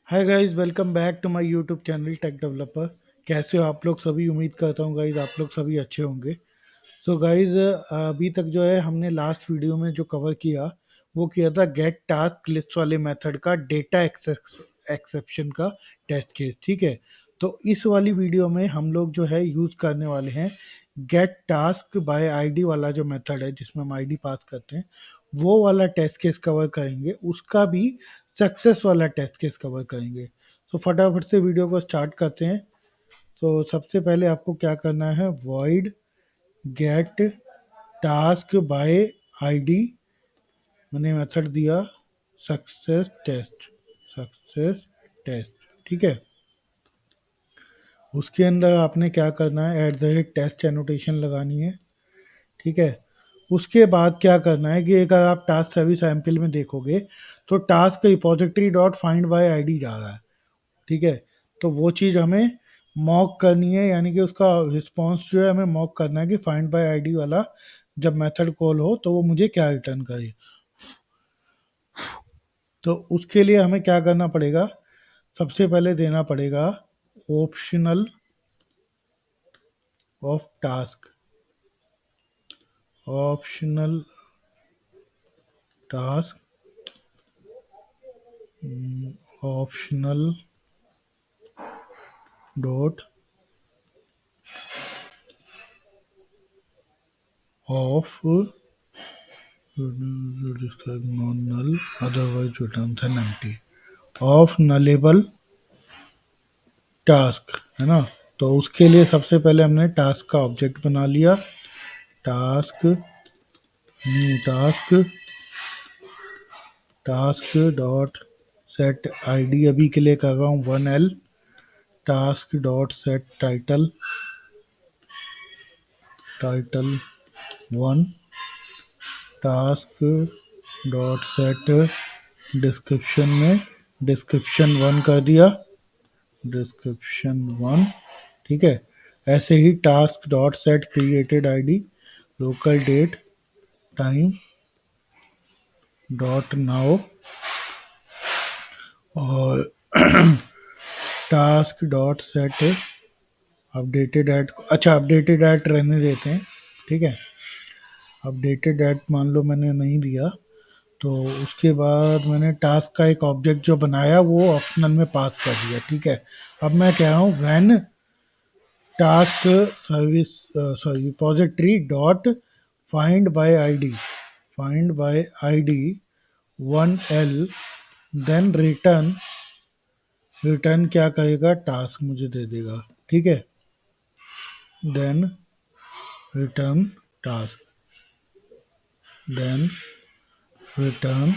Hi guys, welcome back to my YouTube channel tech developer. कैसे हो आप लोग सभी? उम्मीद करता हूँ गाइस आप लोग सभी अच्छे होंगे। सो गाइस, अभी तक जो है हमने लास्ट वीडियो में जो कवर किया वो किया था गेट टास्क लिस्ट वाले मेथड का डेटा एक्सेप्शन का टेस्ट केस। ठीक है, तो इस वाली वीडियो में हम लोग जो है यूज करने वाले हैं गेट टास्क बाय आईडी वाला जो मेथड है जिसमें हम आईडी पास करते हैं, वो वाला टेस्ट केस कवर करेंगे। उसका भी सक्सेस वाला टेस्ट केस कवर करेंगे। तो फटाफट से वीडियो को स्टार्ट करते हैं। तो सबसे पहले आपको क्या करना है, void get task by ID, मैंने मेथड दिया सक्सेस टेस्ट। ठीक है, उसके अंदर आपने क्या करना है, at the rate test annotation लगानी है। ठीक है, उसके बाद क्या करना है कि अगर आप टास्क सर्विस एमपीएल में देखोगे तो task repository dot find by ID जा रहा है। ठीक है, तो वो चीज़ हमें मॉक करनी है, यानी कि उसका रिस्पॉन्स जो है हमें मॉक करना है कि फाइंड बाय आईडी वाला जब मेथड कॉल हो तो वो मुझे क्या रिटर्न करे। तो उसके लिए हमें क्या करना पड़ेगा, सबसे पहले देना पड़ेगा optional of task, optional task, optional dot of describe non-null otherwise returns an empty of nullable task, है ना। तो उसके लिए सबसे पहले हमने टास्क का ऑब्जेक्ट बना लिया। Task new task, task dot set ID अभी के लिए कर रहा हूँ 1L। Task dot set title, title 1। Task dot set description में डिस्क्रिप्शन 1 कर दिया, डिस्क्रिप्शन 1। ठीक है, ऐसे ही task dot set created ID, local date time dot now, और task dot set updated at, अच्छा अपडेटेड एट रहने देते हैं। ठीक है, अपडेटेड एट मान लो मैंने नहीं दिया, तो उसके बाद मैंने टास्क का एक ऑब्जेक्ट जो बनाया वो ऑप्शनल में पास कर दिया। ठीक है, अब मैं कह रहा हूँ when task service sorry repository dot find by ID, find by ID 1L, then return, return क्या करेगा, टास्क मुझे दे देगा। ठीक है, then return task, then return,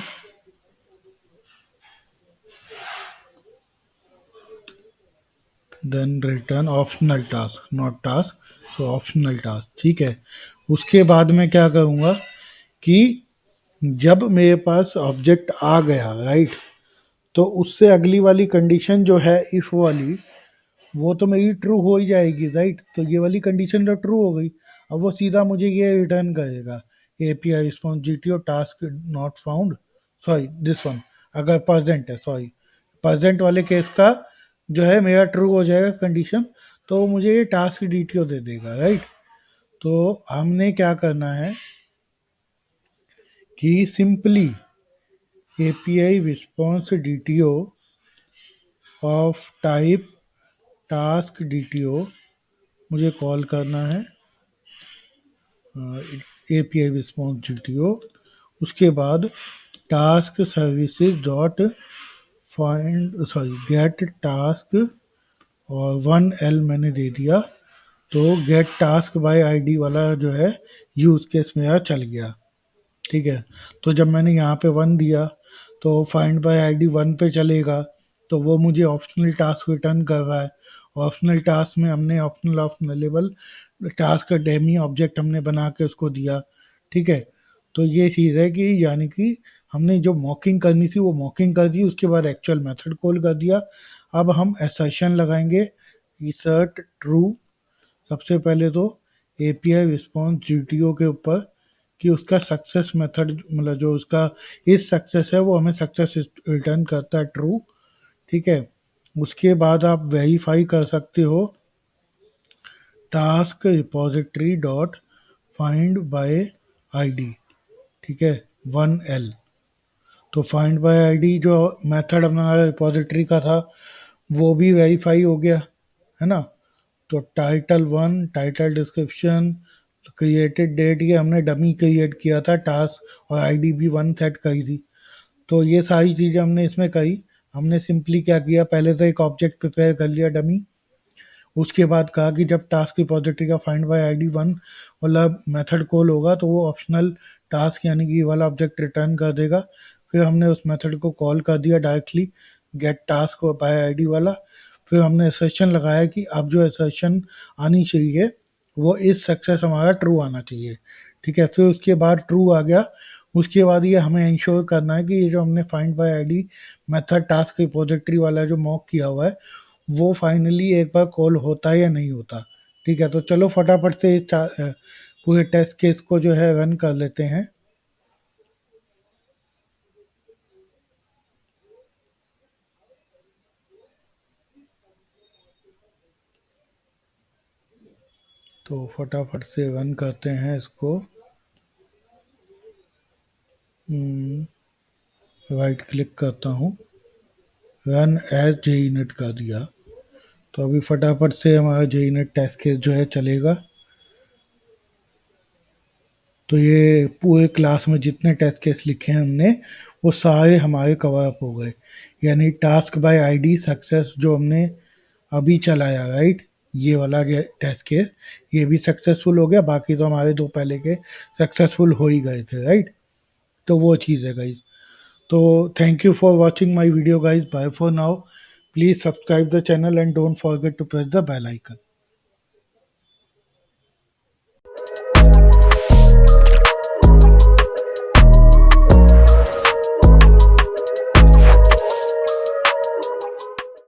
then return optional task, not task, so optional task. ठीक है, उसके बाद मैं क्या करूँगा कि जब मेरे पास ऑब्जेक्ट आ गया राइट, तो उससे अगली वाली कंडीशन जो है इफ वाली, वो तो मेरी ट्रू हो ही जाएगी राइट। तो ये वाली कंडीशन तो ट्रू हो गई। अब वो सीधा मुझे ये रिटर्न करेगा, API response GTO task not found, sorry this one, अगर प्रेजेंट है, सॉरी प्रेजेंट वाले केस का जो है मेरा ट्रू हो जाएगा कंडीशन, तो वो मुझे ये टास्क डीटीओ दे देगा राइट। तो हमने क्या करना है कि simply API response DTO of type task DTO मुझे कॉल करना है, एपीआई रिस्पॉन्स जीटीओ। उसके बाद task services dot find sorry get task, और 1L मैंने दे दिया। तो गेट टास्क बाय आईडी वाला जो है यूज केस मेरा चल गया। ठीक है, तो जब मैंने यहाँ पे 1 दिया तो फाइंड बाय आईडी 1 पे चलेगा, तो वो मुझे ऑप्शनल टास्क रिटर्न कर रहा है। ऑप्शनल टास्क में हमने ऑप्शनल ऑफ नलेबल टास्क का डेमी ऑब्जेक्ट हमने बना के उसको दिया। ठीक है, तो ये चीज़ है कि यानी कि हमने जो मॉकिंग करनी थी वो मॉकिंग कर दी, उसके बाद एक्चुअल मेथड कॉल कर दिया। अब हम असर्शन लगाएंगे, इंसर्ट ट्रू, सबसे पहले तो एपीआई रिस्पॉन्स जीटीओ के ऊपर कि उसका सक्सेस मेथड, मतलब जो उसका इस सक्सेस है वो हमें सक्सेस रिटर्न करता है ट्रू। ठीक है। उसके बाद आप वेरीफाई कर सकते हो task repository dot find by ID, ठीक है, 1L। तो फाइंड बाय आईडी जो मेथड हमारा रिपोजिटरी का था वो भी वेरीफाई हो गया, है ना। तो title 1, title description, created date, ये हमने डमी क्रिएट किया था टास्क, और आईडी भी 1 सेट करी थी। तो ये सारी चीज़ें हमने इसमें करी। हमने सिंपली क्या किया, पहले तो एक ऑब्जेक्ट प्रिपेयर कर लिया डमी। उसके बाद कहा कि जब टास्क रिपोजिटरी का फाइंड बाय आईडी 1 वाला मेथड कॉल होगा तो वो ऑप्शनल टास्क यानी कि ये वाला ऑब्जेक्ट रिटर्न कर देगा। फिर हमने उस मेथड को कॉल कर दिया directly get task by ID वाला। फिर हमने असर्शन लगाया कि अब जो असर्शन आनी चाहिए वो इस सक्सेस हमारा ट्रू आना चाहिए, ठीक है। फिर उसके बाद ट्रू आ गया। उसके बाद ये हमें इंश्योर करना है कि ये जो हमने find by ID method task repository वाला जो मॉक किया हुआ है वो फाइनली एक बार कॉल होता है या नहीं होता, ठीक है। तो चलो फटाफट से पूरे टेस्ट केस को जो है रन कर लेते हैं। तो फटाफट से रन करते हैं इसको। राइट क्लिक करता हूँ, रन एज जेईनेट कर दिया। तो अभी फटाफट से हमारा जेईनेट टेस्ट केस जो है चलेगा। तो ये पूरे क्लास में जितने टेस्ट केस लिखे हैं हमने वो सारे हमारे कवर अप हो गए। यानी टास्क बाय आईडी सक्सेस जो हमने अभी चलाया, राइट, ये वाला टेस्ट केस ये भी सक्सेसफुल हो गया। बाकी तो हमारे दो पहले के सक्सेसफुल हो ही गए थे, राइट। तो वो चीज़ है गाइज। तो thank you for watching my video guys, bye for now. Please subscribe the channel and don't forget to press the bell icon.